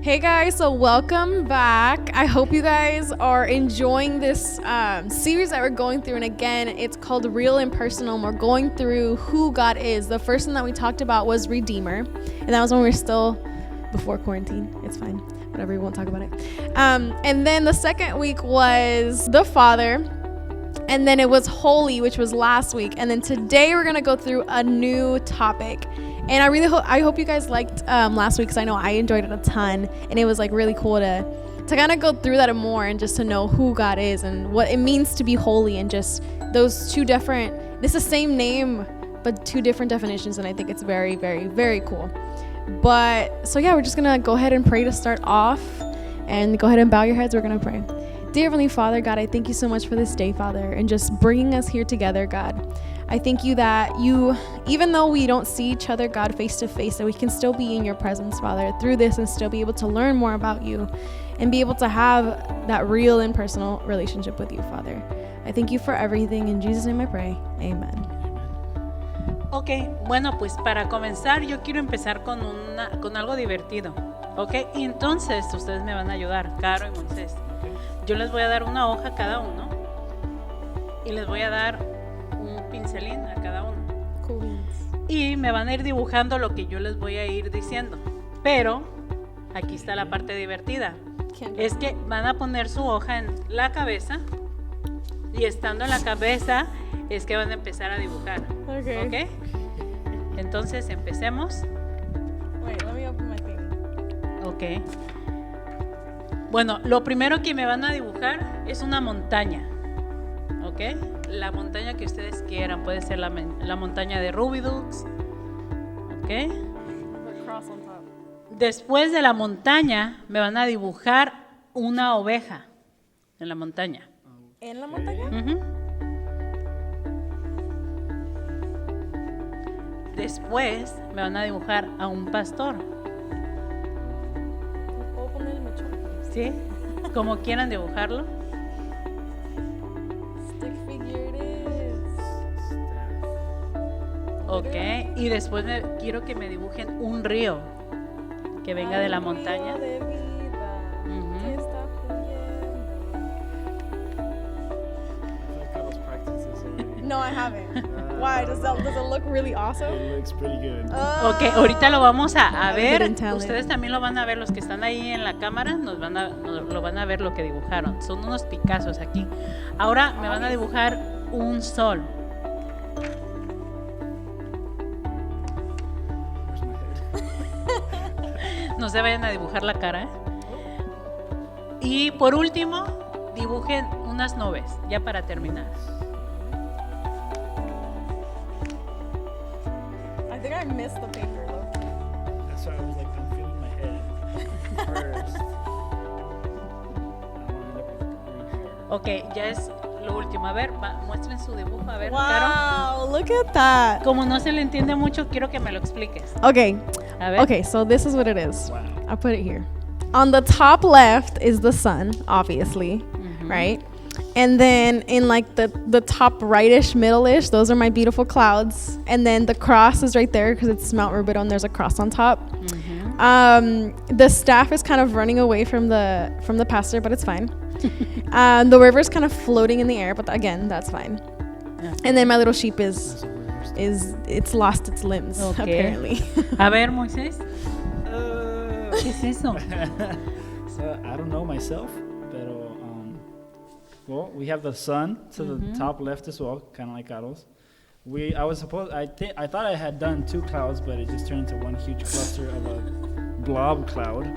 Hey guys, so welcome back. I hope you guys are enjoying this series that we're going through. And again, it's called Real and Personal. And we're going through who God is. The first one that we talked about was Redeemer. And that was when we were still before quarantine. It's fine. Whatever, we won't talk about it. And then the second week was the Father. And then it was Holy, which was last week. And then today we're going to go through a new topic. And I hope you guys liked last week, because I know I enjoyed it a ton, and it was like really cool to kind of go through that more and just to know who God is and what it means to be holy, and just those two different, it's the same name but two different definitions, and I think it's very, very, very cool. But so yeah, we're just gonna go ahead and pray to start off, and go ahead and bow your heads. We're gonna pray. Dear Heavenly Father, God, I thank you so much for this day, Father, and just bringing us here together, God. I thank you that you, even though we don't see each other, God, face to face, that we can still be in your presence, Father, through this, and still be able to learn more about you and be able to have that real and personal relationship with you, Father. I thank you for everything. In Jesus' name I pray. Amen. Ok, bueno, pues para comenzar yo quiero empezar con algo divertido. Ok, y entonces ustedes me van a ayudar, Caro y Moisés. Yo les voy a dar una hoja a cada uno y les voy a dar un pincelín a cada uno. Cool. Y me van a ir dibujando lo que yo les voy a ir diciendo. Pero aquí está la parte divertida. Es que van a poner su hoja en la cabeza, y estando en la cabeza es que van a empezar a dibujar. Okay. ¿Ok? Entonces empecemos. Wait, let me open my thing. Ok. Bueno, lo primero que me van a dibujar es una montaña. ¿Ok? La montaña que ustedes quieran. Puede ser la montaña de Rubidux. ¿Ok? Después de la montaña me van a dibujar una oveja en la montaña. ¿En la montaña? Uh-huh. Después me van a dibujar a un pastor. ¿Puedo poner el mechón? ¿Sí? Como quieran dibujarlo. Stick figure it is. Ok, y después quiero que me dibujen un río que venga de la montaña. Río de vida, que está fluyendo. No, I haven't. Why? Does it look really awesome? It looks pretty good. Ok, ahorita lo vamos a ver. didn't tell Ustedes también lo van a ver, los que están ahí en la cámara lo van a ver lo que dibujaron. Son unos Picassos aquí. Ahora me van a dibujar un sol. No se vayan a dibujar la cara, ¿eh? Y por último, dibujen unas nubes, ya para terminar. I think I missed the paper though. That's why I was like, I'm feeling my head first. Ok, ya es lo último. A ver, muestren su dibujo. A ver, Caro. Wow, look at that. Como no se le entiende mucho, quiero que me lo expliques. Okay. A ver. Okay, so this is what it is. Wow. I'll put it here. On the top left is the sun, obviously, right? And then in like the top rightish, middle-ish, those are my beautiful clouds. And then the cross is right there because it's Mount Rubidoux and there's a cross on top. The staff is kind of running away from the pastor, but it's fine. The river is kind of floating in the air, but again, that's fine. Okay. And then my little sheep it's lost its limbs, apparently. A ver, Moisés. ¿Qué es eso? So I don't know myself, pero well, we have the sun to the top left as well, kind of like Carlos. I thought I had done two clouds, but it just turned into one huge cluster of a blob cloud.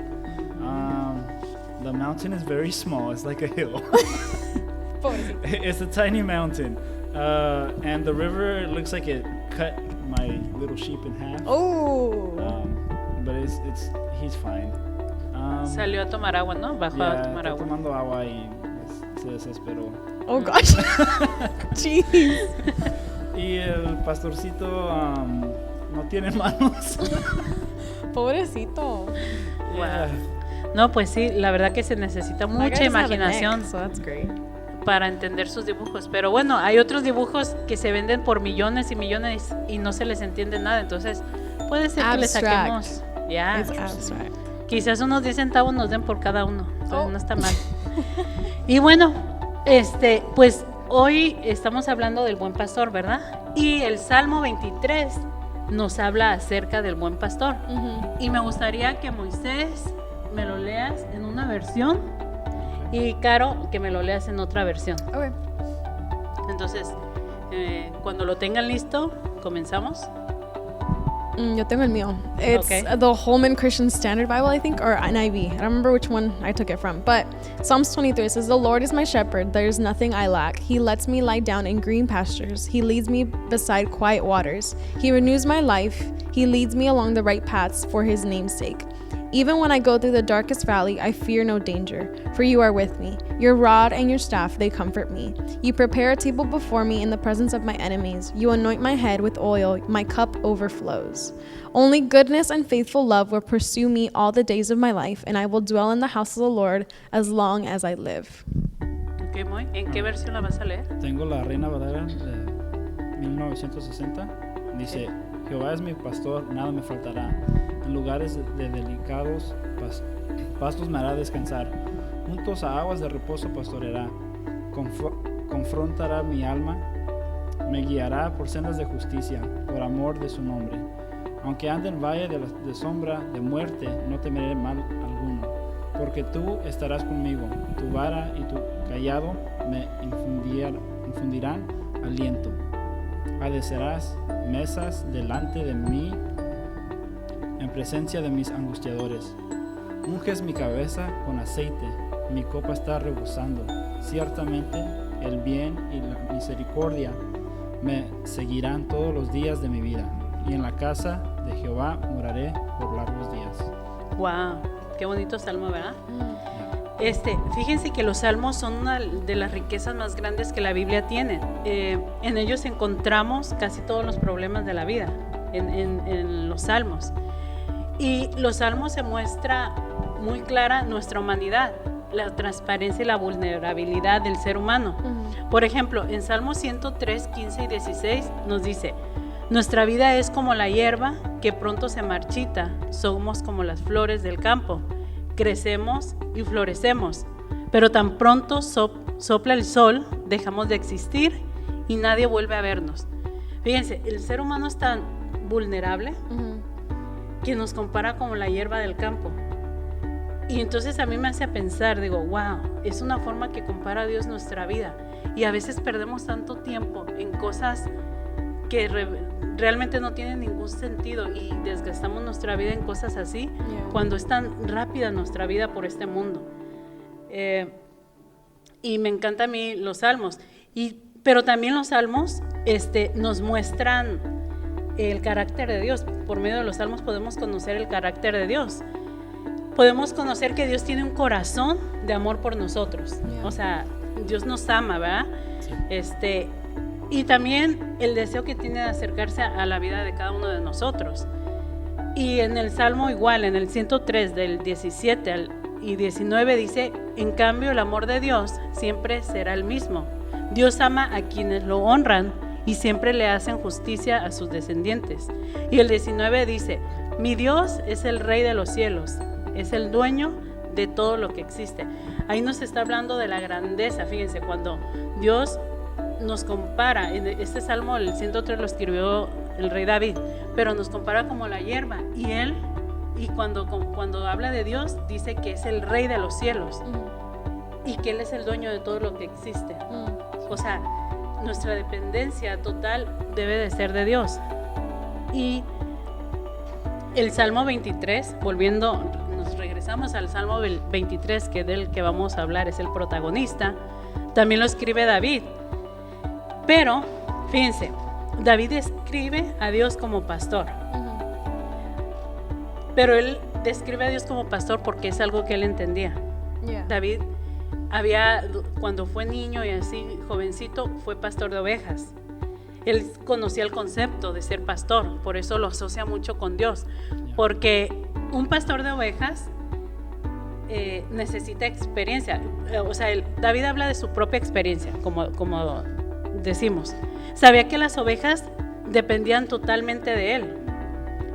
The mountain is very small. It's like a hill. It's a tiny mountain. And the river looks like it cut my little sheep in half. Oh. But he's fine. Salió a tomar agua, ¿no? Bajó a tomar está agua. tomando agua y se desesperó. Oh gosh. Jeez. Y el pastorcito no tiene manos. Pobrecito. Yeah. No, pues sí, la verdad que se necesita That guy mucha doesn't have a imaginación neck, so that's great. para entender sus dibujos. Pero bueno, hay otros dibujos que se venden por millones y millones y no se les entiende nada. Entonces, puede ser que le Abstract. saquemos. Ya. It's abstract. Quizás unos 10 centavos nos den por cada uno, entonces Oh. no está mal. Y bueno, pues hoy estamos hablando del buen pastor, ¿verdad? Y el Salmo 23 nos habla acerca del buen pastor. Y me gustaría que Moisés me lo leas en una versión y Caro que me lo leas en otra versión. Okay. Entonces, cuando lo tengan listo, comenzamos. Yo tengo el mío. It's Okay. The Holman Christian Standard Bible, I think, or NIV. I don't remember which one I took it from. But Psalms 23 says, "The Lord is my shepherd; there is nothing I lack. He lets me lie down in green pastures. He leads me beside quiet waters. He renews my life. He leads me along the right paths for His name's sake. Even when I go through the darkest valley, I fear no danger, for you are with me. Your rod and your staff, they comfort me. You prepare a table before me in the presence of my enemies. You anoint my head with oil, my cup overflows. Only goodness and faithful love will pursue me all the days of my life, and I will dwell in the house of the Lord as long as I live." Okay, Moy, ¿en qué versión la vas a leer? Tengo la Reina Valera de 1960. Dice, Jehová es mi pastor, nada me faltará. En lugares de delicados pastos me hará descansar. Juntos a aguas de reposo pastoreará. Confrontará mi alma. Me guiará por sendas de justicia, por amor de su nombre. Aunque ande en valle de sombra de muerte, no temeré mal alguno. Porque tú estarás conmigo. Tu vara y tu cayado me infundirán aliento. Adecerás mesas delante de mí en presencia de mis angustiadores. Unges mi cabeza con aceite, mi copa está rebosando. Ciertamente el bien y la misericordia me seguirán todos los días de mi vida, y en la casa de Jehová moraré por largos días. Wow, qué bonito salmo, ¿verdad? Fíjense que los salmos son una de las riquezas más grandes que la Biblia tiene. En ellos encontramos casi todos los problemas de la vida, en los salmos. Y los salmos se muestra muy clara nuestra humanidad, la transparencia y la vulnerabilidad del ser humano. Por ejemplo, en Salmos 103, 15 y 16 nos dice: nuestra vida es como la hierba que pronto se marchita, somos como las flores del campo, crecemos y florecemos, pero tan pronto sopla el sol, dejamos de existir y nadie vuelve a vernos. Fíjense, el ser humano es tan vulnerable que nos compara como la hierba del campo. Y entonces a mí me hace pensar, digo, wow, es una forma que compara a Dios nuestra vida. Y a veces perdemos tanto tiempo en cosas que realmente no tienen ningún sentido y desgastamos nuestra vida en cosas así, cuando es tan rápida nuestra vida por este mundo. Y me encanta a mí los salmos. Pero también los salmos nos muestran el carácter de Dios. Por medio de los salmos podemos conocer el carácter de Dios. Podemos conocer que Dios tiene un corazón de amor por nosotros. O sea, Dios nos ama, ¿verdad? Sí. Y también el deseo que tiene de acercarse a la vida de cada uno de nosotros. Y en el Salmo igual, en el 103 del 17 y 19 dice: en cambio el amor de Dios siempre será el mismo. Dios ama a quienes lo honran y siempre le hacen justicia a sus descendientes. Y el 19 dice: mi Dios es el Rey de los cielos, es el dueño de todo lo que existe. Ahí nos está hablando de la grandeza. Fíjense, cuando Dios nos compara, en este salmo, el 103 lo escribió el rey David, pero nos compara como la hierba, y cuando habla de Dios, dice que es el Rey de los cielos y que Él es el dueño de todo lo que existe. O sea, nuestra dependencia total debe de ser de Dios. Y el Salmo 23, nos regresamos al Salmo 23, que del que vamos a hablar es el protagonista, también lo escribe David. Pero, fíjense, David describe a Dios como pastor. Pero él describe a Dios como pastor porque es algo que él entendía. David cuando fue niño y así jovencito, fue pastor de ovejas. Él conocía el concepto de ser pastor, por eso lo asocia mucho con Dios. Porque un pastor de ovejas necesita experiencia. O sea, David habla de su propia experiencia, como decimos. Sabía que las ovejas dependían totalmente de él.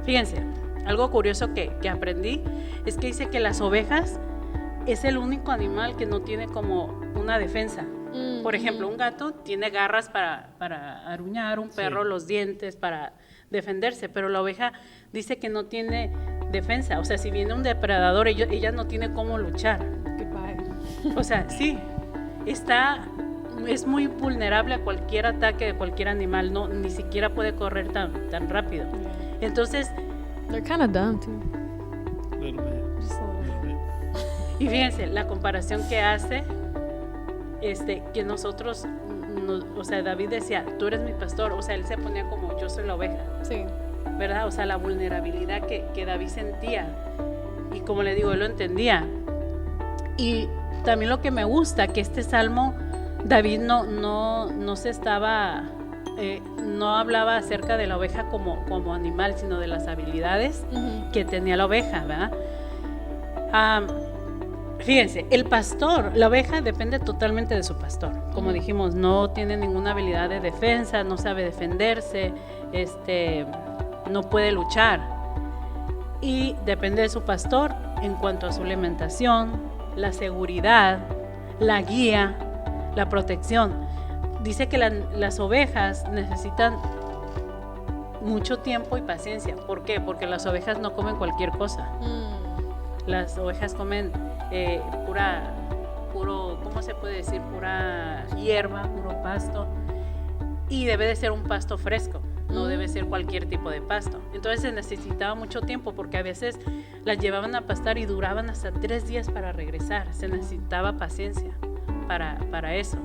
Fíjense, algo curioso que aprendí es que dice que las ovejas es el único animal que no tiene como una defensa. Por ejemplo, un gato tiene garras para aruñar, un perro los dientes para defenderse, pero la oveja dice que no tiene defensa. O sea, si viene un depredador, ella no tiene cómo luchar. Goodbye. O sea, sí, es muy vulnerable a cualquier ataque de cualquier animal, no, ni siquiera puede correr tan rápido. Entonces, They're kind of dumb too. A little bit. Just a little bit. y fíjense, la comparación que hace, que nosotros, o sea, David decía, tú eres mi pastor, o sea, él se ponía como, yo soy la oveja, Sí. ¿verdad? O sea, la vulnerabilidad que David sentía, y como le digo, él lo entendía. Y también lo que me gusta, que este salmo, David no se estaba, no hablaba acerca de la oveja como animal, sino de las habilidades que tenía la oveja, ¿verdad? Fíjense, el pastor, la oveja depende totalmente de su pastor. Como dijimos, no tiene ninguna habilidad de defensa, no sabe defenderse, no puede luchar. Y depende de su pastor en cuanto a su alimentación, la seguridad, la guía, la protección. Dice que las ovejas necesitan mucho tiempo y paciencia. ¿Por qué? Porque las ovejas no comen cualquier cosa. Las ovejas comen puro, ¿cómo se puede decir? Pura hierba, puro pasto. Y debe de ser un pasto fresco, no debe ser cualquier tipo de pasto. Entonces se necesitaba mucho tiempo porque a veces las llevaban a pastar y duraban hasta 3 días para regresar. Se necesitaba paciencia para eso.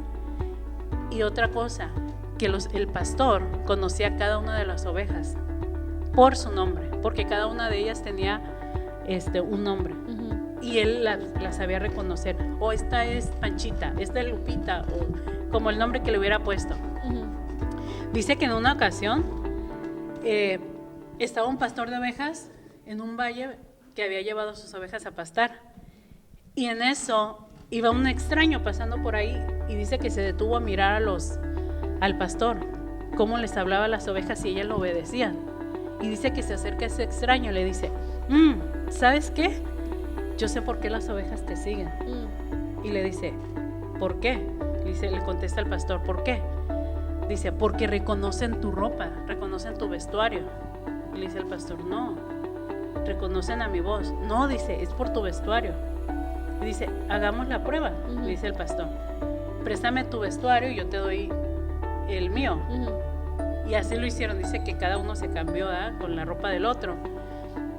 Y otra cosa, que el pastor conocía a cada una de las ovejas por su nombre, porque cada una de ellas tenía un nombre. Y él la sabía reconocer. O esta es Panchita, esta es Lupita, o como el nombre que le hubiera puesto. Dice que en una ocasión estaba un pastor de ovejas en un valle que había llevado a sus ovejas a pastar. Y en eso iba un extraño pasando por ahí y dice que se detuvo a mirar al pastor, cómo les hablaba a las ovejas y ellas lo obedecían. Y dice que se acerca a ese extraño y le dice, ¿sabes qué? Yo sé por qué las ovejas te siguen. Y le dice, ¿por qué? Le contesta el pastor, ¿por qué? Dice, porque reconocen tu ropa, reconocen tu vestuario. Y le dice el pastor, no, reconocen a mi voz. No, dice, es por tu vestuario. Y dice, hagamos la prueba, le dice el pastor. Préstame tu vestuario y yo te doy el mío. Y así lo hicieron. Dice que cada uno se cambió con la ropa del otro.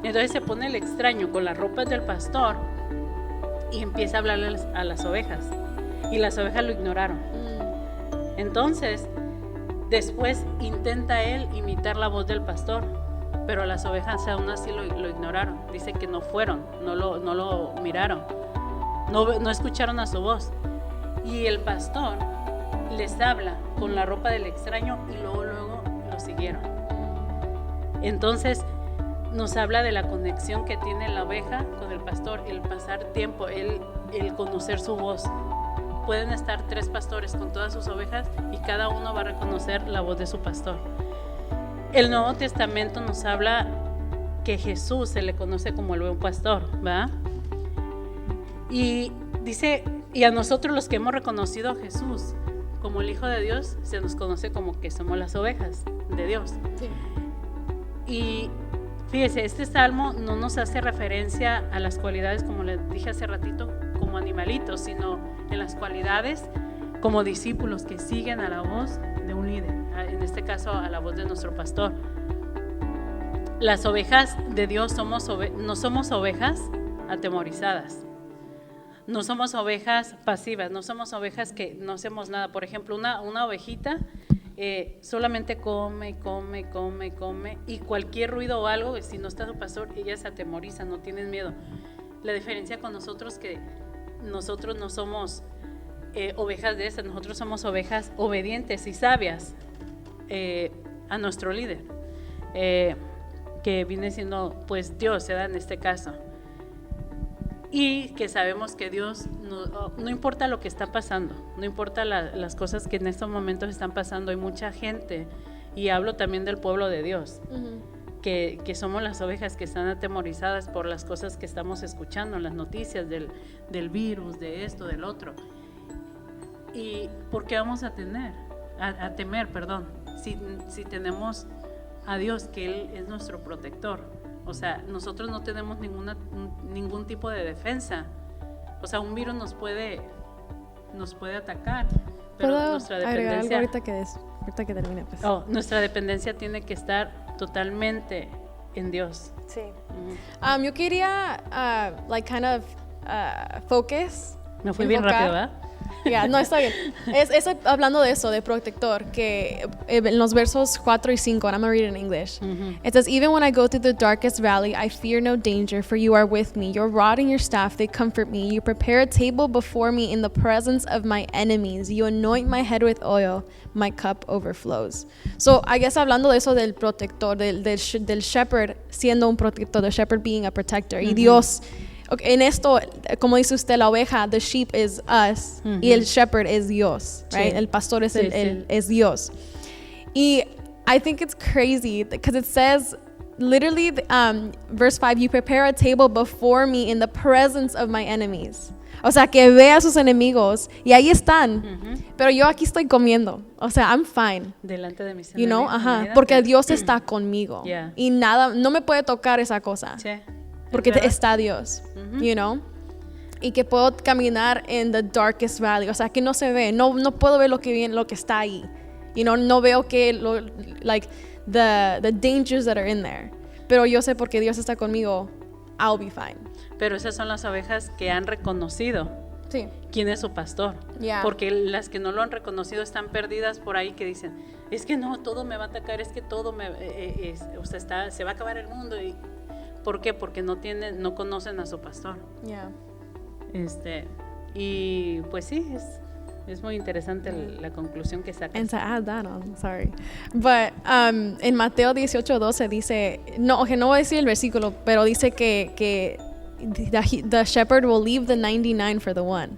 Entonces se pone el extraño con las ropas del pastor y empieza a hablarle a las ovejas. Y las ovejas lo ignoraron. Entonces, después intenta él imitar la voz del pastor, pero las ovejas aún así lo ignoraron. Dice que no fueron, no lo miraron, no escucharon a su voz. Y el pastor les habla con la ropa del extraño y luego lo siguieron. Entonces nos habla de la conexión que tiene la oveja con el pastor, el pasar tiempo, el conocer su voz. Pueden estar 3 pastores con todas sus ovejas y cada uno va a reconocer la voz de su pastor. El Nuevo Testamento nos habla que Jesús se le conoce como el buen pastor, ¿verdad? Y dice, y a nosotros los que hemos reconocido a Jesús como el Hijo de Dios, se nos conoce como que somos las ovejas de Dios. Sí. Y fíjese, este salmo no nos hace referencia a las cualidades, como les dije hace ratito, como animalitos, sino en las cualidades como discípulos que siguen a la voz de un líder, en este caso a la voz de nuestro pastor. Las ovejas de Dios no somos ovejas atemorizadas, no somos ovejas pasivas, no somos ovejas que no hacemos nada. Por ejemplo, una ovejita solamente come y cualquier ruido o algo, si no está su pastor, ellas se atemorizan, no tienen miedo. La diferencia con nosotros que nosotros no somos ovejas de esas, nosotros somos ovejas obedientes y sabias a nuestro líder, que viene siendo pues Dios, se da en este caso. Y que sabemos que Dios, no importa lo que está pasando, no importa las cosas que en estos momentos están pasando, hay mucha gente, y hablo también del pueblo de Dios, que somos las ovejas que están atemorizadas por las cosas que estamos escuchando, las noticias del virus, de esto, del otro. ¿Y por qué vamos a temer, si tenemos a Dios, que Él es nuestro protector? O sea, nosotros no tenemos ningún tipo de defensa. O sea, un virus nos puede atacar, pero ¿Puedo nuestra agregar algo dependencia, ahorita que termine? Pues. nuestra dependencia tiene que estar totalmente en Dios. Sí. Yo quería, focus. Me fui bien enfocar. rápido, ¿verdad? Yeah, no, está bien. Es hablando de eso, de protector, que en los versos 4 y 5, and I'm going to read it in English. It says, even when I go through the darkest valley, I fear no danger, for you are with me. Your rod and your staff, they comfort me. You prepare a table before me in the presence of my enemies. You anoint my head with oil. My cup overflows. So, I guess hablando de eso del protector, del shepherd siendo un protector, the shepherd being a protector. Y Dios... Okay, en esto, como dice usted, la oveja, the sheep is us, y el shepherd es Dios, right? Sí. El pastor es, Sí, es Dios. Y I think it's crazy because it says, literally, verse 5, you prepare a table before me in the presence of my enemies. O sea, que ve a sus enemigos y ahí están. Pero yo aquí estoy comiendo. O sea, I'm fine. Delante de mis You know, enemigos, imagínate. porque Dios está conmigo. Yeah. Y nada, no me puede tocar esa cosa. Sí. Porque ¿Es verdad? está Dios, you know, y que puedo caminar en the darkest valley, o sea, que no se ve, no puedo ver lo que está ahí, you know, no veo que the dangers that are in there, pero yo sé porque Dios está conmigo, I'll be fine. Pero esas son las ovejas que han reconocido Sí. quién es su pastor. Yeah. Porque las que no lo han reconocido están perdidas por ahí, que dicen, es que no, todo me va a atacar, es que todo se va a acabar el mundo. ¿Por qué? Porque no conocen a su pastor. Yeah. Y pues sí, es muy interesante la conclusión que sacas. And to add that on, sorry. But en Mateo 18:12 dice, no voy a decir el versículo, pero dice que the shepherd will leave the 99 for the one.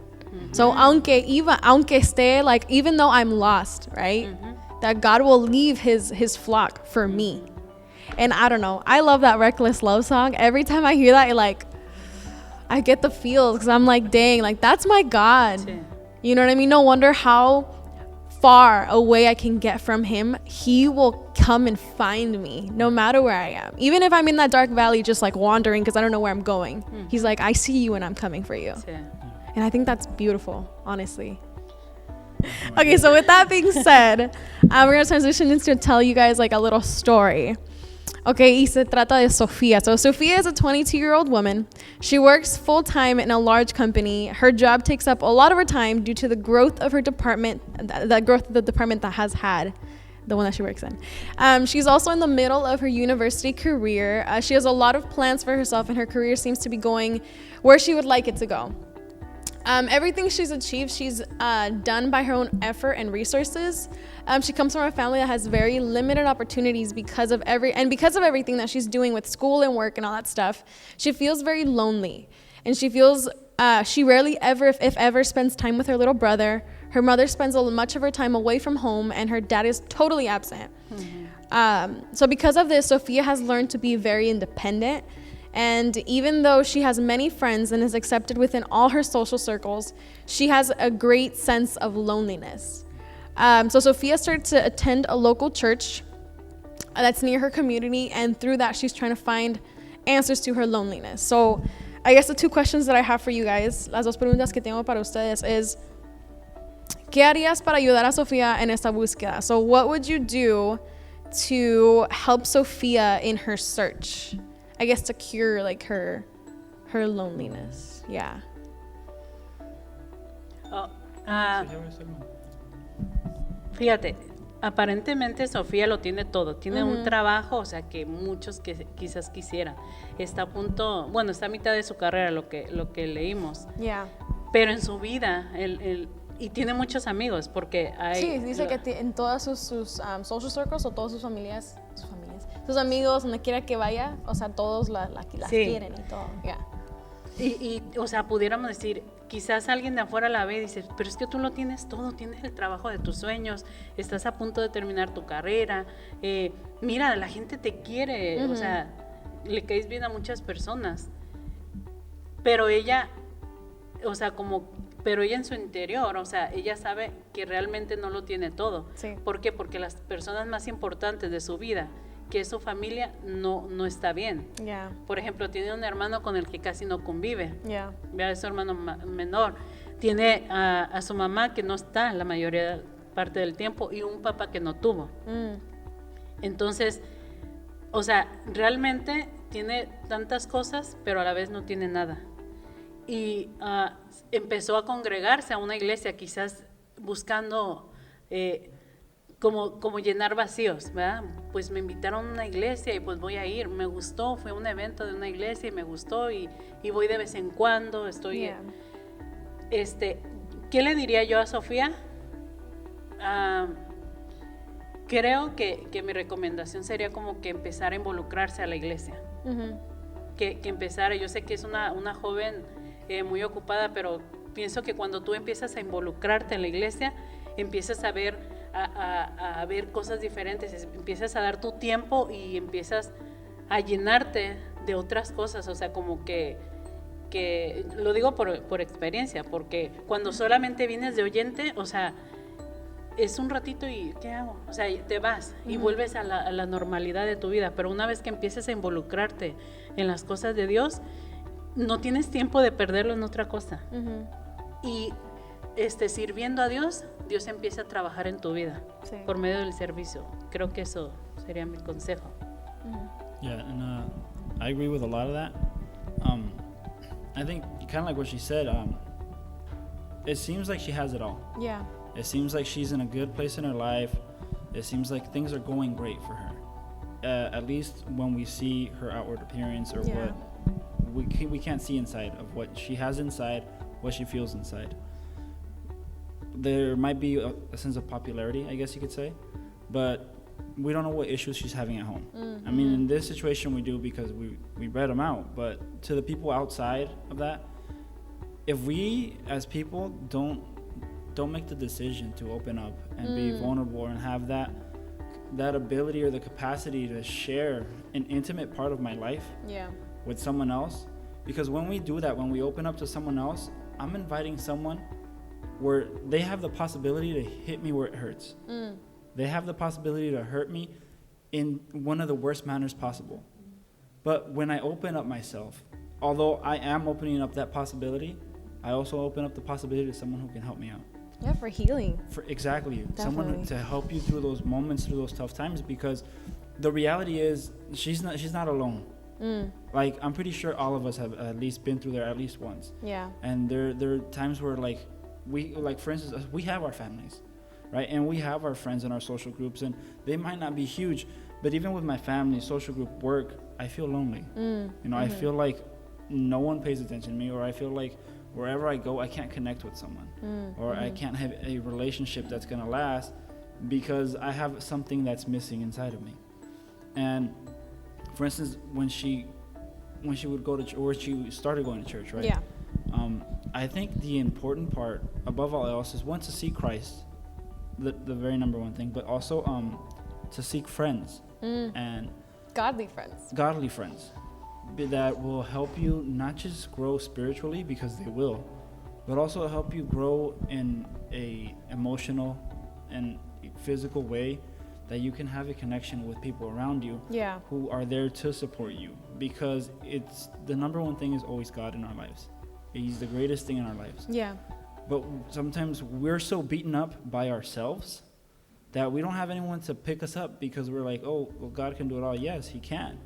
So aunque esté, like, even though I'm lost, right? That God will leave his flock for me. And I don't know, I love that Reckless Love song. Every time I hear that, I get the feels, because I'm like, dang, like, that's my God. Sí. You know what I mean? No wonder how far away I can get from him. He will come and find me no matter where I am. Even if I'm in that dark valley just like wandering because I don't know where I'm going. He's like, I see you and I'm coming for you. Sí. And I think that's beautiful, honestly. Okay, so with that being said, we're going to transition into tell you guys like a little story. Okay, y se trata de Sofía. So Sofía is a 22-year-old woman. She works full-time in a large company. Her job takes up a lot of her time due to the growth of her department, the growth of the department that has had, the one that she works in. She's also in the middle of her university career. She has a lot of plans for herself, and her career seems to be going where she would like it to go. Everything she's achieved, she's done by her own effort and resources. She comes from a family that has very limited opportunities because of everything that she's doing with school and work and all that stuff. She feels very lonely, and she feels she rarely ever, if ever, spends time with her little brother. Her mother spends much of her time away from home, and her dad is totally absent. So because of this, Sofía has learned to be very independent. And even though she has many friends and is accepted within all her social circles, she has a great sense of loneliness. So Sofía started to attend a local church that's near her community, and through that, she's trying to find answers to her loneliness. So I guess the two questions that I have for you guys, las dos preguntas que tengo para ustedes is, ¿qué harías para ayudar a Sofía en esta búsqueda? So what would you do to help Sofía in her search? I guess to cure like her loneliness. Yeah. Fíjate, aparentemente Sofía lo tiene todo. Tiene un trabajo, o sea, que muchos que quizás quisieran. Está a punto, bueno, está a mitad de su carrera, lo que leímos. Yeah. Pero en su vida, y tiene muchos amigos, porque hay... Sí, dice que en todas sus social circles o todas sus amigos, donde quiera que vaya, o sea, todos las Sí. quieren y todo. Yeah. Y, o sea, pudiéramos decir, quizás alguien de afuera la ve y dice, pero es que tú lo tienes todo, tienes el trabajo de tus sueños, estás a punto de terminar tu carrera, mira, la gente te quiere, o sea, le caes bien a muchas personas. Pero ella, o sea, pero ella en su interior, o sea, ella sabe que realmente no lo tiene todo. Sí. ¿Por qué? Porque las personas más importantes de su vida, que es su familia, no está bien. Yeah. Por ejemplo, tiene un hermano con el que casi no convive. Yeah. Vea, es su hermano menor. Tiene a su mamá que no está la mayoría parte del tiempo y un papá que no tuvo. Entonces, o sea, realmente tiene tantas cosas, pero a la vez no tiene nada. Y empezó a congregarse a una iglesia, quizás buscando como llenar vacíos, ¿verdad? Pues me invitaron a una iglesia y pues voy a ir, me gustó, fue un evento de una iglesia y me gustó y voy de vez en cuando, estoy... Yeah. ¿Qué le diría yo a Sofía? Creo que mi recomendación sería como que empezar a involucrarse a la iglesia. Que empezara, yo sé que es una joven muy ocupada, pero pienso que cuando tú empiezas a involucrarte en la iglesia, empiezas a ver cosas diferentes, empiezas a dar tu tiempo y empiezas a llenarte de otras cosas, o sea, como que lo digo por experiencia, porque cuando solamente vienes de oyente, o sea, es un ratito y ¿qué hago? O sea, te vas y vuelves a la normalidad de tu vida, pero una vez que empieces a involucrarte en las cosas de Dios, no tienes tiempo de perderlo en otra cosa. Y sirviendo a Dios, Dios empieza a trabajar en tu vida por medio del servicio. Creo que eso sería mi consejo. Yeah, and I agree with a lot of that. I think kind of like what she said, it seems like she has it all. Yeah. It seems like she's in a good place in her life. It seems like things are going great for her. At least when we see her outward appearance or what we can't see inside of what she has inside, what she feels inside. There might be a sense of popularity, I guess you could say, but we don't know what issues she's having at home. I mean, in this situation we do because we read them out, but to the people outside of that, if we as people don't make the decision to open up and be vulnerable and have that ability or the capacity to share an intimate part of my life with someone else, because when we do that, when we open up to someone else, I'm inviting someone where they have the possibility to hit me where it hurts. They have the possibility to hurt me in one of the worst manners possible. But when I open up myself, although I am opening up that possibility, I also open up the possibility to someone who can help me out. Yeah, for healing. Exactly. Definitely. Someone to help you through those moments, through those tough times, because the reality is she's not alone. Like, I'm pretty sure all of us have at least been through there at least once. Yeah. And there are times where for instance, we have our families, right? And we have our friends in our social groups, and they might not be huge, but even with my family, social group, work, I feel lonely. I feel like no one pays attention to me, or I feel like wherever I go, I can't connect with someone, or I can't have a relationship that's gonna last because I have something that's missing inside of me. And for instance, when she would go to or she started going to church, right? Yeah. I think the important part, above all else, is one, to seek Christ, the very number one thing, but also to seek friends and Godly friends. godly friends that will help you not just grow spiritually, because they will, but also help you grow in a emotional and physical way, that you can have a connection with people around you who are there to support you, because it's the number one thing is always God in our lives. He's the greatest thing in our lives. Yeah. But sometimes we're so beaten up by ourselves that we don't have anyone to pick us up, because we're like, oh, well, God can do it all. Yes, he can.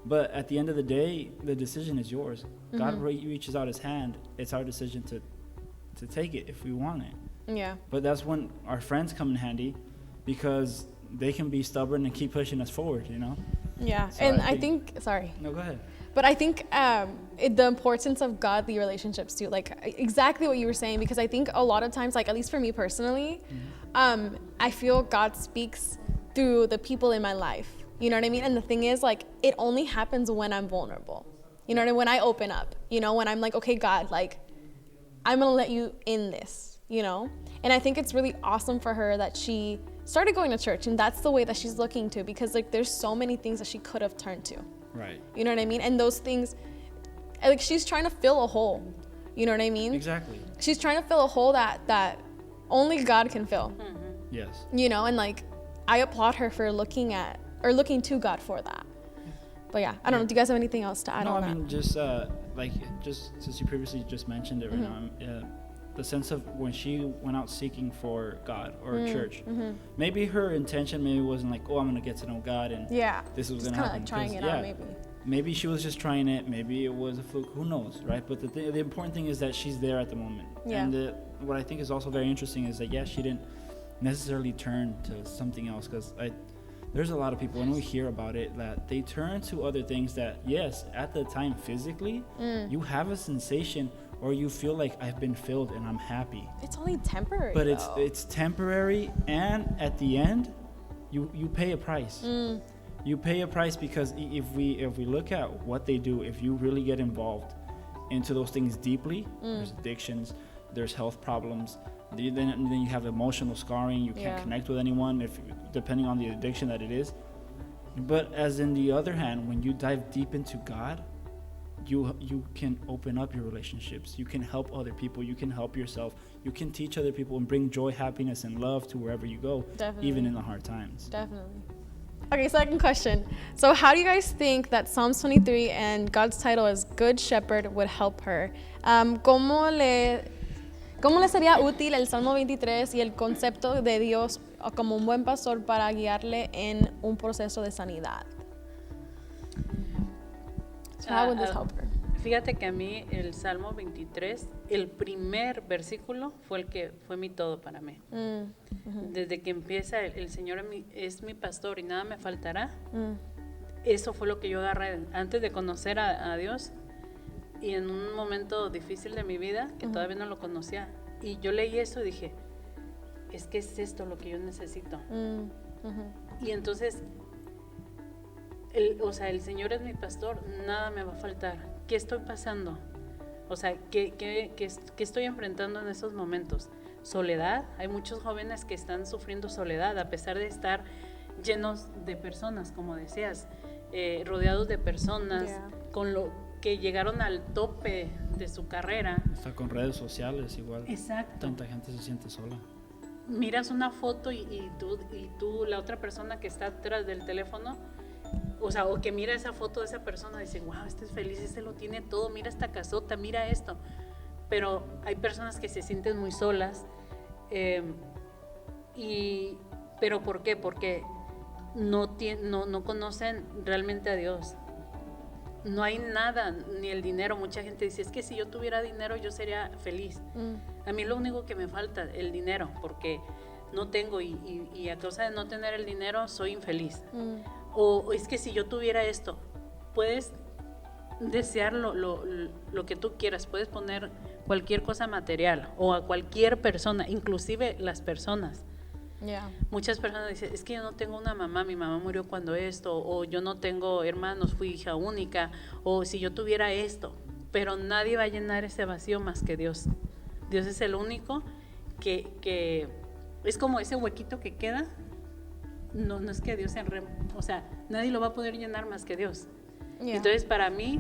But at the end of the day, the decision is yours. God reaches out his hand. It's our decision to take it if we want it. Yeah. But that's when our friends come in handy, because they can be stubborn and keep pushing us forward, Yeah. So And I I think, sorry. No, go ahead. But I think the importance of godly relationships too, like exactly what you were saying, because I think a lot of times, like at least for me personally, I feel God speaks through the people in my life. You know what I mean? And the thing is, like, it only happens when I'm vulnerable. You know what I mean? When I open up, when I'm like, okay, God, like, I'm gonna let you in this, you know? And I think it's really awesome for her that she started going to church, and that's the way that she's looking to, because like there's so many things that she could have turned to. Right. You know what I mean? And those things, like she's trying to fill a hole. You know what I mean? Exactly. She's trying to fill a hole that only God can fill. Yes. You know, and like I applaud her for looking to God for that. But yeah, I don't know. Do you guys have anything else to add No, on I that? mean, just since you previously just mentioned it right now, the sense of when she went out seeking for God or church, maybe her intention maybe wasn't like, oh, I'm gonna get to know God and Yeah. this was Just gonna kind of happen. like trying it 'Cause, out, maybe. Maybe she was just trying it. Maybe it was a fluke. Who knows, right? But the important thing is that she's there at the moment. Yeah. And what I think is also very interesting is that she didn't necessarily turn to something else, because there's a lot of people when we hear about it that they turn to other things that, yes, at the time physically you have a sensation or you feel like I've been filled and I'm happy. It's only temporary. But though. it's temporary, and at the end you pay a price. You pay a price, because if we look at what they do, if you really get involved into those things deeply, there's addictions, there's health problems, then you have emotional scarring, you can't connect with anyone depending on the addiction that it is. But as in the other hand, when you dive deep into God, you can open up your relationships, you can help other people, you can help yourself, you can teach other people and bring joy, happiness, and love to wherever you go. Definitely. Even in the hard times. Definitely. Okay, second question. So how do you guys think that Psalms 23 and God's title as Good Shepherd would help her? ¿Cómo le sería útil el Salmo 23 y el concepto de Dios como un buen pastor para guiarle en un proceso de sanidad? So how would this help her? Fíjate que a mí el Salmo 23, el primer versículo fue el que fue mi todo para mí. Desde que empieza el Señor es mi pastor y nada me faltará. Eso fue lo que yo agarré antes de conocer a Dios, y en un momento difícil de mi vida que todavía no lo conocía, y yo leí eso y dije, es que es esto lo que yo necesito. Y entonces el Señor es mi pastor, nada me va a faltar. ¿Qué estoy pasando? O sea, ¿qué estoy enfrentando en esos momentos? Soledad. Hay muchos jóvenes que están sufriendo soledad a pesar de estar llenos de personas, como decías, rodeados de personas, con lo que llegaron al tope de su carrera. Está con redes sociales igual. Exacto. Tanta gente se siente sola. Miras una foto y tú, la otra persona que está atrás del teléfono, o que mira esa foto de esa persona, dice, wow, este es feliz, este lo tiene todo, mira esta casota, mira esto. Pero hay personas que se sienten muy solas. ¿Pero por qué? Porque no conocen realmente a Dios. No hay nada, ni el dinero. Mucha gente dice, es que si yo tuviera dinero yo sería feliz. A mí lo único que me falta, el dinero, porque no tengo y a causa de no tener el dinero soy infeliz. O es que si yo tuviera esto, puedes desear lo que tú quieras, puedes poner cualquier cosa material o a cualquier persona, inclusive las personas. Muchas personas dicen, es que yo no tengo una mamá, mi mamá murió cuando esto, o yo no tengo hermanos, fui hija única, o si yo tuviera esto, pero nadie va a llenar ese vacío más que Dios. Dios es el único que es como ese huequito que queda. No es que Dios nadie lo va a poder llenar más que Dios. Entonces para mí,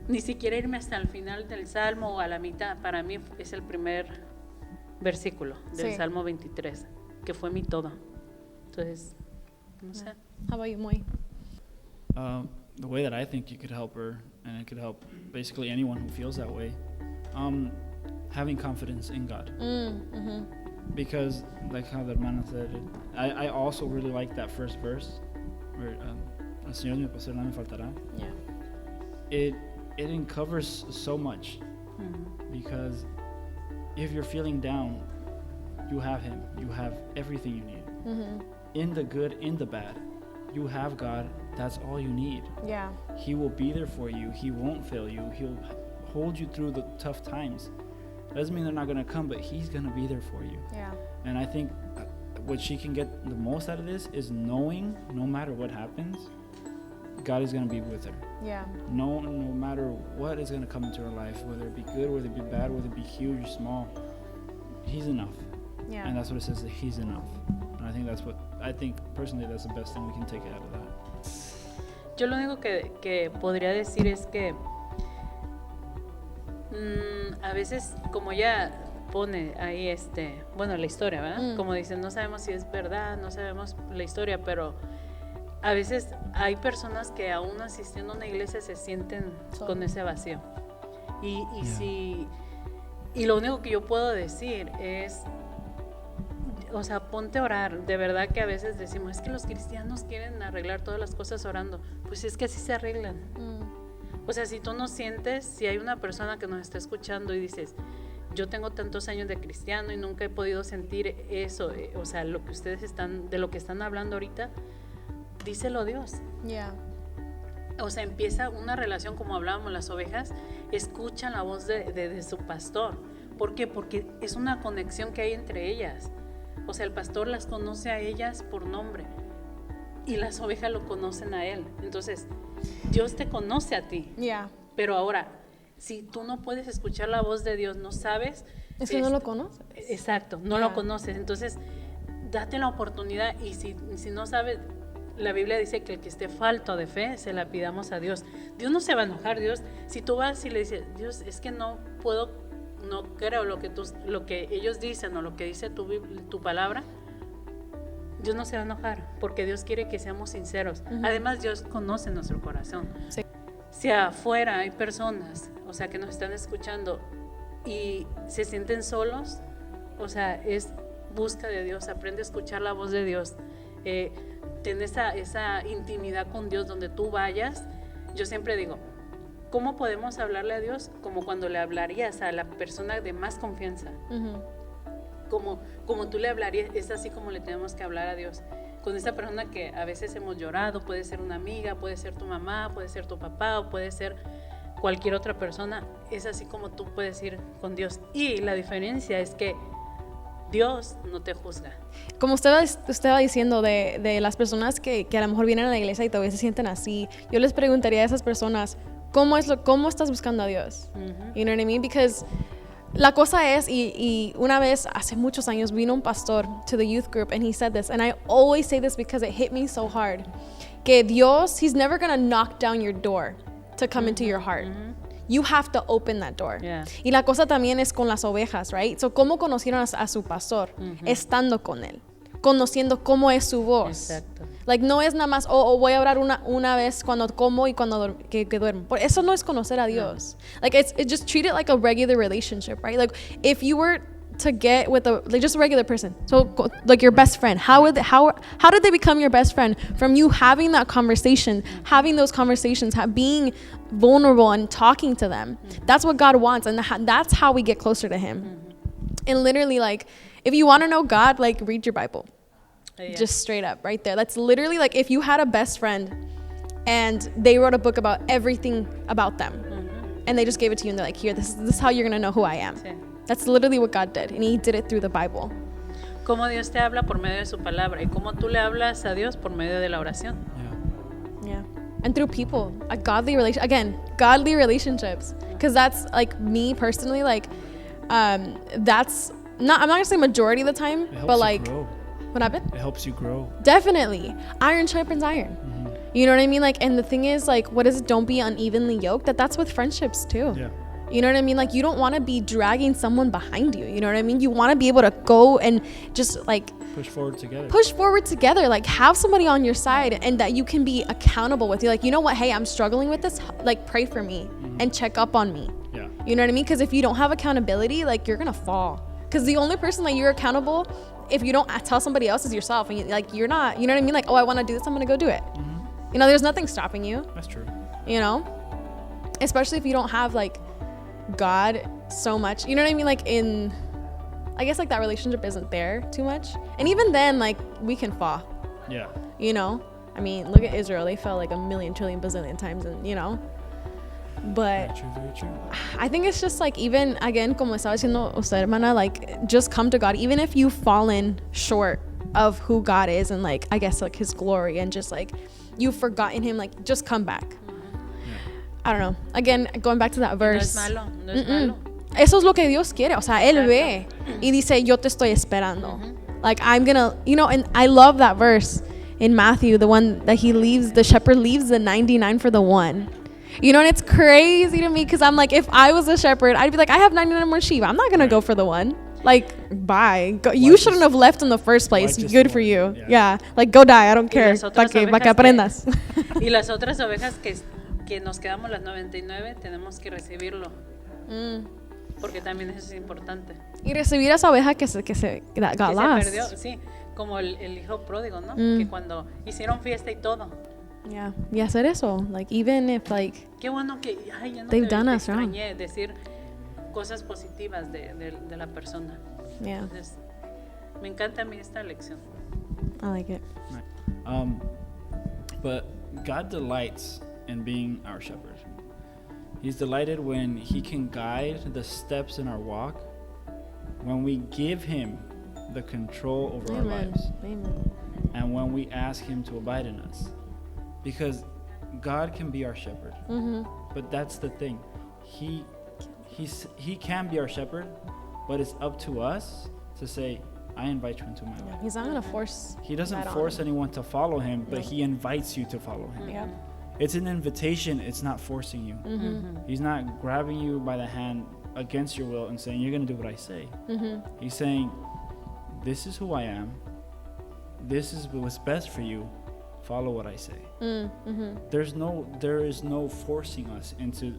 ni siquiera irme hasta el final del Salmo o a la mitad, para mí es el primer versículo del Salmo 23, que fue mi todo. Entonces, no sé. How about you, Moy? The way that I think you could help her, and it could help basically anyone who feels that way, having confidence in God. Because, like how the hermana said it, I also really like that first verse, where el Señor es mi pastor, nada me faltará. It uncovers so much, because if you're feeling down, you have Him. You have everything you need. In the good, in the bad, you have God. That's all you need. He will be there for you. He won't fail you. He'll hold you through the tough times. Doesn't mean they're not going to come, but He's going to be there for you. And I think what she can get the most out of this is knowing, no matter what happens, God is going to be with her. Yeah. No matter what is going to come into her life, whether it be good, whether it be bad, whether it be huge or small, He's enough. Yeah. And that's what it says, that He's enough. And I think personally that's the best thing we can take out of that. Yo lo único que podría decir es que a veces, como ella pone ahí bueno, la historia, ¿verdad? Como dicen, no sabemos si es verdad, no sabemos la historia, pero a veces hay personas que aún asistiendo a una iglesia se sienten con ese vacío. Y lo único que yo puedo decir es, o sea, ponte a orar. De verdad que a veces decimos, es que los cristianos quieren arreglar todas las cosas orando. Pues es que así se arreglan. O sea, si tú no sientes, si hay una persona que nos está escuchando y dices, yo tengo tantos años de cristiano y nunca he podido sentir eso, o sea, lo que ustedes de lo que están hablando ahorita, díselo a Dios. Yeah. O sea, empieza una relación como hablábamos las ovejas, escuchan la voz de su pastor. ¿Por qué? Porque es una conexión que hay entre ellas. O sea, el pastor las conoce a ellas por nombre y las ovejas lo conocen a él. Entonces, Dios te conoce a ti. Yeah. Pero ahora, si tú no puedes escuchar la voz de Dios, no sabes. Es que no lo conoces. Exacto, no lo conoces. Entonces, date la oportunidad y si no sabes, la Biblia dice que el que esté falto de fe, se la pidamos a Dios. Dios no se va a enojar, Dios. Si tú vas y le dices, Dios, es que no puedo, no creo lo que ellos dicen o lo que dice tu palabra, Dios no se va a enojar, porque Dios quiere que seamos sinceros. Además, Dios conoce nuestro corazón. Sí. Si afuera hay personas, o sea, que nos están escuchando y se sienten solos, o sea, es busca de Dios, aprende a escuchar la voz de Dios, ten esa intimidad con Dios donde tú vayas. Yo siempre digo, ¿cómo podemos hablarle a Dios? Como cuando le hablarías a la persona de más confianza. Como tú le hablarías, es así como le tenemos que hablar a Dios. Con esa persona que a veces hemos llorado, puede ser una amiga, puede ser tu mamá, puede ser tu papá o puede ser cualquier otra persona, es así como tú puedes ir con Dios. Y la diferencia es que Dios no te juzga. Como usted va diciendo de las personas que a lo mejor vienen a la iglesia y todavía se sienten así, yo les preguntaría a esas personas, ¿cómo estás buscando a Dios? You know what I mean? Because la cosa es, y una vez hace muchos años vino un pastor to the youth group and he said this, and I always say this because it hit me so hard, que Dios, He's never going to knock down your door to come into your heart. You have to open that door. Yeah. Y la cosa también es con las ovejas, right? So, ¿cómo conocieron a su pastor? Estando con él, conociendo cómo es su voz. Exacto. Like, no es nada más, voy a orar una vez cuando como y cuando que duermo. Por eso no es conocer a Dios. No. Like, it just treat it like a regular relationship, right? Like, if you were to get with just a regular person, so like your best friend, how did they become your best friend? From you having that conversation, having those conversations, being vulnerable and talking to them. That's what God wants, and that's how we get closer to Him. And literally, like, if you want to know God, like, read your Bible. Yeah. Just straight up right there. That's literally like if you had a best friend and they wrote a book about everything about them and they just gave it to you and they're like, here, this is how you're going to know who I am. Sí. That's literally what God did, and He did it through the Bible. Cómo Dios te habla por medio de su palabra y cómo tú le hablas a Dios por medio de la oración. Yeah. And through people, a godly relationships. Because that's like me personally, like that's not, I'm not gonna say majority of the time, but like grow. What happened? It helps you grow. Definitely. Iron sharpens iron. You know what I mean? Like, and the thing is, like, what is it? Don't be unevenly yoked. That's with friendships too. Yeah. You know what I mean? Like, you don't want to be dragging someone behind you. You know what I mean? You want to be able to go and just like Push forward together. Like, have somebody on your side and that you can be accountable with. You're like, you know what? Hey, I'm struggling with this. Like, pray for me and check up on me. Yeah. You know what I mean? Because if you don't have accountability, like, you're going to fall. Because the only person that you're accountable, if you don't tell somebody else, is yourself. And you're not, you know what I mean? Like, oh, I want to do this, I'm going to go do it. You know, there's nothing stopping you. That's true. You know? Especially if you don't have, like, God so much. You know what I mean? Like, I guess, like, that relationship isn't there too much. And even then, like, we can fall. Yeah. You know? I mean, look at Israel. They fell, like, a million, trillion, bazillion times, and, you know? But Very true. I think it's just like, even again, como estaba diciendo usted, hermana, like, just come to God, even if you've fallen short of who God is and, like, I guess, like, His glory, and just like, you've forgotten him, like just come back. I don't know. Again, going back to that verse. No es malo, no es malo. Eso es lo que Dios quiere. O sea, Él ve y dice, yo te estoy esperando. Like, I'm gonna, you know, and I love that verse in Matthew, the one that the shepherd leaves the 99 for the one. You know, and it's crazy to me because I'm like, if I was a shepherd, I'd be like, I have 99 more sheep. I'm not gonna go for the one. Like, bye. Go, you shouldn't have left in the first place. Good for you. Yeah. Like, go die. I don't care. Pa' que aprendas. Y las otras ovejas que nos quedamos las 99, tenemos que recibirlo. Porque también eso es importante. Y recibir a esa oveja que se got lost. Se perdió, sí. Como el hijo pródigo, ¿no? Que cuando hicieron fiesta y todo. Yeah. Y hacer eso. Like, even if, like, qué bueno que ya no they've done us extrañé decir cosas positivas de la persona. Yeah. Entonces, me encanta a mí esta lección. I like it. But God delights in being our shepherd. He's delighted when He can guide the steps in our walk, when we give Him the control over our lives, Amen. and when we ask Him to abide in us. Because God can be our shepherd, but that's the thing. He can be our shepherd, but it's up to us to say, I invite you into my life. He's not going to force. He doesn't that on force you. anyone to follow Him, but He invites you to follow Him. Yeah. It's an invitation, it's not forcing you. He's not grabbing you by the hand against your will and saying, you're going to do what I say. He's saying, this is who I am. This is what's best for you. Follow what I say. There is no forcing us into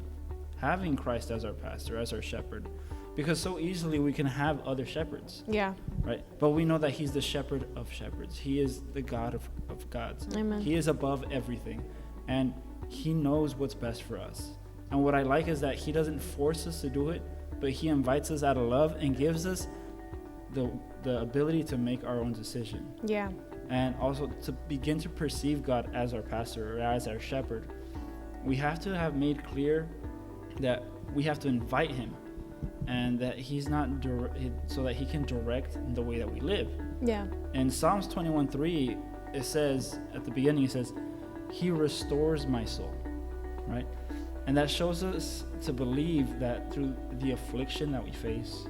having Christ as our pastor, as our shepherd, because so easily we can have other shepherds. Yeah. Right? But we know that He's the shepherd of shepherds. He is the God of gods. Amen. He is above everything, and He knows what's best for us. And what I like is that He doesn't force us to do it, but He invites us out of love and gives us the ability to make our own decision. Yeah. And also to begin to perceive God as our pastor or as our shepherd. We have to have made clear that we have to invite Him, and that He's not so that He can direct the way that we live. Yeah. In Psalms 21:3, it says at the beginning, it says, He restores my soul, right? And that shows us to believe that through the affliction that we face,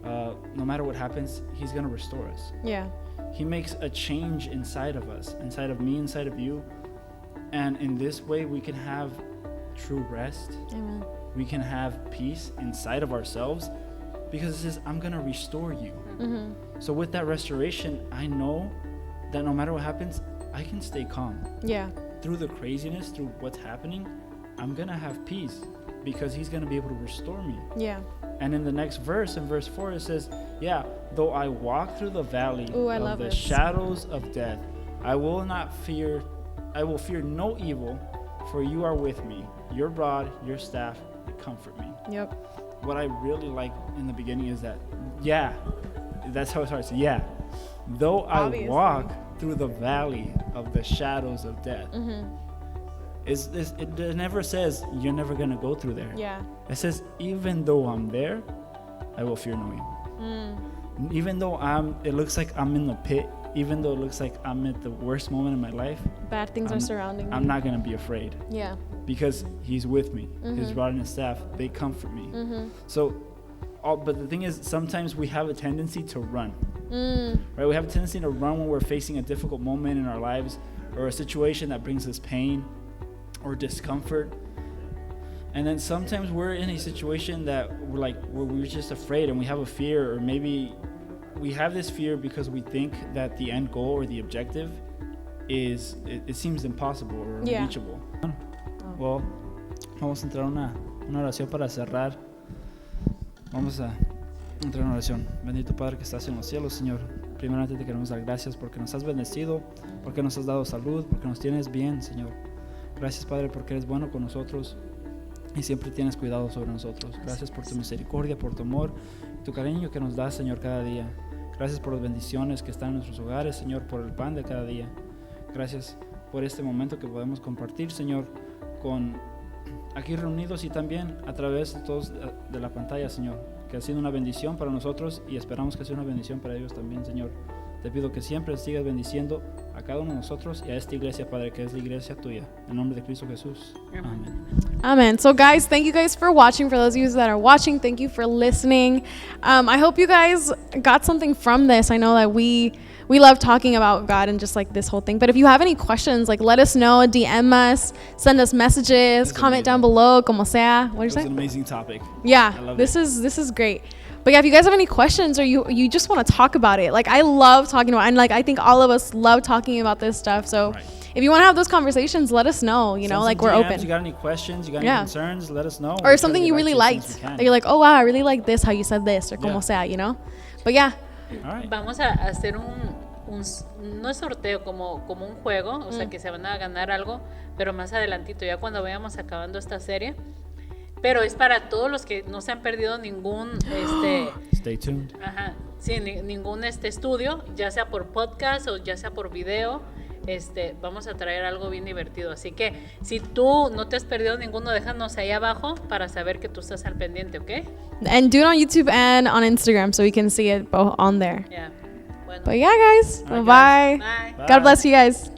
no matter what happens, He's going to restore us. Yeah. He makes a change inside of us, inside of me, inside of you. And in this way, we can have true rest. Amen. We can have peace inside of ourselves, because it says, I'm going to restore you. So with that restoration, I know that no matter what happens, I can stay calm. Yeah. Through the craziness, through what's happening, I'm going to have peace, because He's going to be able to restore me. Yeah. And in the next verse, in verse 4, it says, yeah, though I walk through the valley of the shadows of death, I will fear no evil, for you are with me. Your rod, your staff, they comfort me. Yep. What I really like in the beginning is that, yeah, that's how it starts. Yeah, though I walk through the valley of the shadows of death. It never says you're never going to go through there. Yeah. It says, even though I'm there, I will fear no evil. Even though it looks like I'm in the pit, even though it looks like I'm at the worst moment in my life, bad things are surrounding me. I'm not going to be afraid. Yeah. Because He's with me. His rod and His staff, they comfort me. So, but the thing is, sometimes we have a tendency to run. Right? We have a tendency to run when we're facing a difficult moment in our lives, or a situation that brings us pain or discomfort. And then sometimes we're in a situation that we're just afraid, and we have a fear, or maybe we have this fear because we think that the end goal or the objective it seems impossible or unreachable. Well, vamos a entrar a una oración para cerrar. Vamos a entrar en oración. Bendito Padre que estás en los cielos, Señor. Primeramente te queremos dar gracias porque nos has bendecido, porque nos has dado salud, porque nos tienes bien, Señor. Gracias, Padre, porque eres bueno con nosotros y siempre tienes cuidado sobre nosotros. Gracias por tu misericordia, por tu amor, tu cariño que nos das, Señor, cada día. Gracias por las bendiciones que están en nuestros hogares, Señor, por el pan de cada día. Gracias por este momento que podemos compartir, Señor, con aquí reunidos y también a través de todos de la pantalla, Señor, que ha sido una bendición para nosotros y esperamos que sea una bendición para ellos también, Señor. Te pido que siempre sigas bendiciendo a cada uno de nosotros y a esta iglesia, Padre, que es la iglesia tuya. En nombre de Cristo Jesús. Amén. Amen. So guys, thank you guys for watching. For those of you that are watching, thank you for listening. I hope you guys got something from this. I know that we love talking about God and just like this whole thing. But if you have any questions, like let us know, DM us, send us messages, comment down below, como sea. What did you It was say? an amazing topic. Yeah, I love this is great. But yeah, if you guys have any questions or you just want to talk about it, like I love talking about, and like I think all of us love talking about this stuff. So Right. if you want to have those conversations, let us know. You know, Send like some we're DMs. open. You got any questions? You got Yeah. any concerns? Let us know. We'll Or try to something get you back really to you as soon liked. as we can. That you're like, oh wow, I really like this, how you said this, or como Yeah. sea, you know? But yeah. All right. Vamos a hacer no es sorteo, como un juego, o sea que se van a ganar algo, pero más adelantito, ya cuando vayamos acabando esta serie. Pero es para todos los que no se han perdido ningún Stay tuned. ningún estudio, ya sea por podcast o ya sea por video. Vamos a traer algo bien divertido, así que si tú no te has perdido ninguno, déjanos ahí abajo para saber que tú estás al pendiente, ¿ok? And do it on YouTube and on Instagram so we can see it both on there. Yeah. Bueno. But yeah, guys. All right, Bye. Bye. God bless you guys.